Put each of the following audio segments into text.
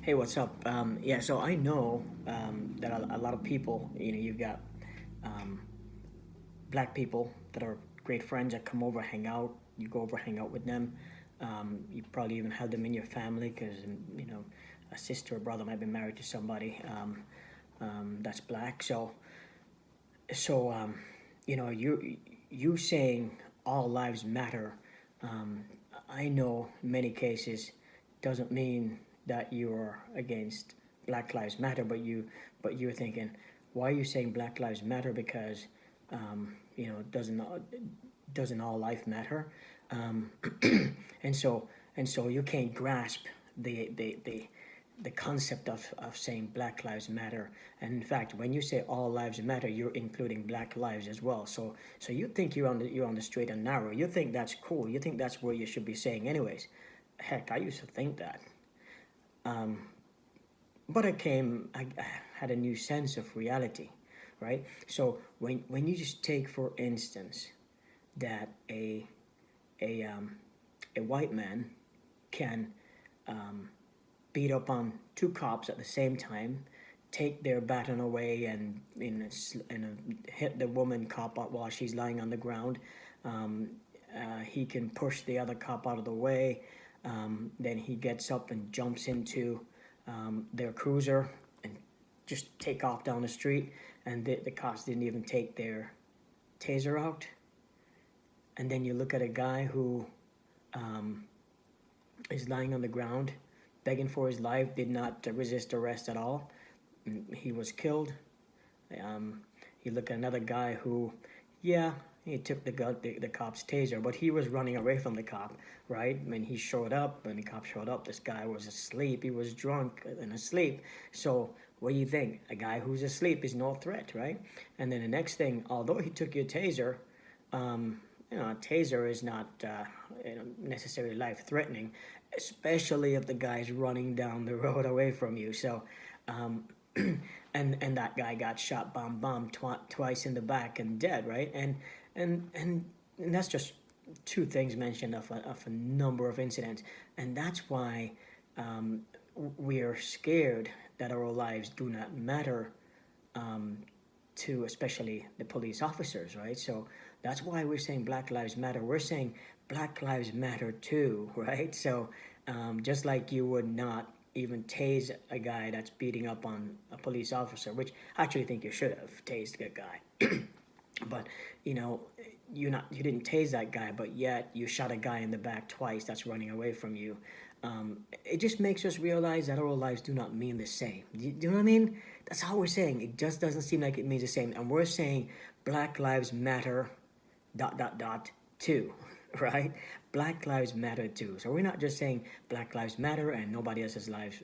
Hey, what's up? Yeah, so I know that a lot of people, you've got um, black people that are great friends that come over, hang out. You go over, hang out with them. You probably even have them in your family because, a sister or brother might be married to somebody that's black. So, you saying all lives matter. Um, I know in many cases doesn't mean that you're against Black Lives Matter, but you're thinking, why are you saying Black Lives Matter? Because doesn't all life matter? Um, and so you can't grasp the the the the concept of saying Black Lives Matter. And in fact, when you say all lives matter, you're including Black lives as well. So you think you're on the straight and narrow. You think that's cool. You think that's what you should be saying anyways. Heck, I used to think that. Um, but I had a new sense of reality, right? So when you just take, for instance, that a a white man can beat up on two cops at the same time, take their baton away, and hit the woman cop while she's lying on the ground. Um, he can push the other cop out of the way. Then he gets up and jumps into their cruiser and just take off down the street. And the cops didn't even take their taser out. And then you look at a guy who um, is lying on the ground, begging for his life, did not resist arrest at all. He was killed. Um, you look at another guy who, yeah, he took the cop's taser, but he was running away from the cop, right? When he showed up, when the cop showed up, this guy was asleep. He was drunk and asleep. So what do you think? A guy who's asleep is no threat, right? And then the next thing, although he took your taser, a taser is not necessarily life-threatening, especially if the guy's running down the road away from you. So, um, and that guy got shot, twice in the back and dead, right? And that's just two things mentioned of a number of incidents, and that's why um, we are scared that our lives do not matter um, to especially the police officers, right? So that's why we're saying Black Lives Matter. We're saying Black Lives Matter too, right? So just like you would not even tase a guy that's beating up on a police officer, which I actually think you should have tased a guy. But you know, you didn't tase that guy, but yet you shot a guy in the back twice that's running away from you. It just makes us realize that our lives do not mean the same. Do you know what I mean? That's all we're saying. It just doesn't seem like it means the same, and we're saying Black Lives Matter, dot dot dot too, right? Black Lives Matter too. So we're not just saying Black Lives Matter and nobody else's lives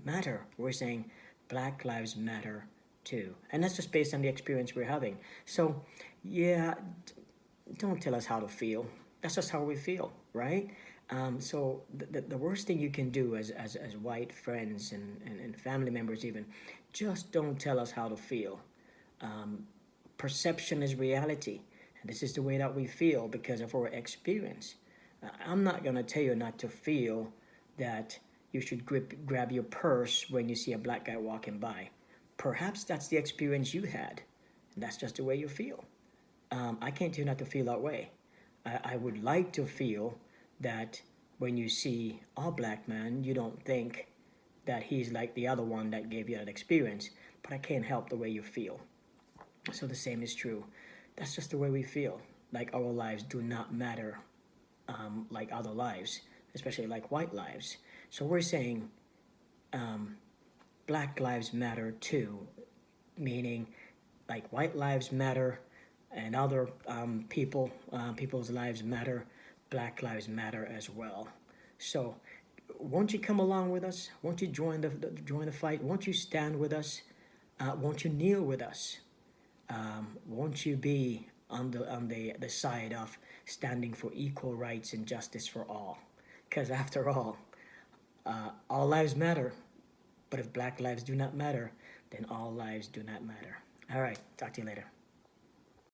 matter. We're saying Black Lives Matter too, and that's just based on the experience we're having. So, yeah, don't tell us how to feel. That's just how we feel, right? So the worst thing you can do as white friends and family members even, just don't tell us how to feel. Um, Perception is reality. And this is the way that we feel because of our experience. I'm not going to tell you not to feel that you should grab your purse when you see a black guy walking by. Perhaps that's the experience you had. And that's just the way you feel. I can't tell you not to feel that way. I would like to feel that when you see a black man, you don't think that he's like the other one that gave you that experience. But I can't help the way you feel. So the same is true. That's just the way we feel. Like our lives do not matter like other lives, especially like white lives. So we're saying um, Black Lives Matter too, meaning like white lives matter and other people's lives matter. Black Lives Matter as well. So won't you come along with us? Won't you join the fight? Won't you stand with us? Won't you kneel with us? Won't you be on the side of standing for equal rights and justice for all? Because after all lives matter. But if black lives do not matter, then all lives do not matter. All right, talk to you later.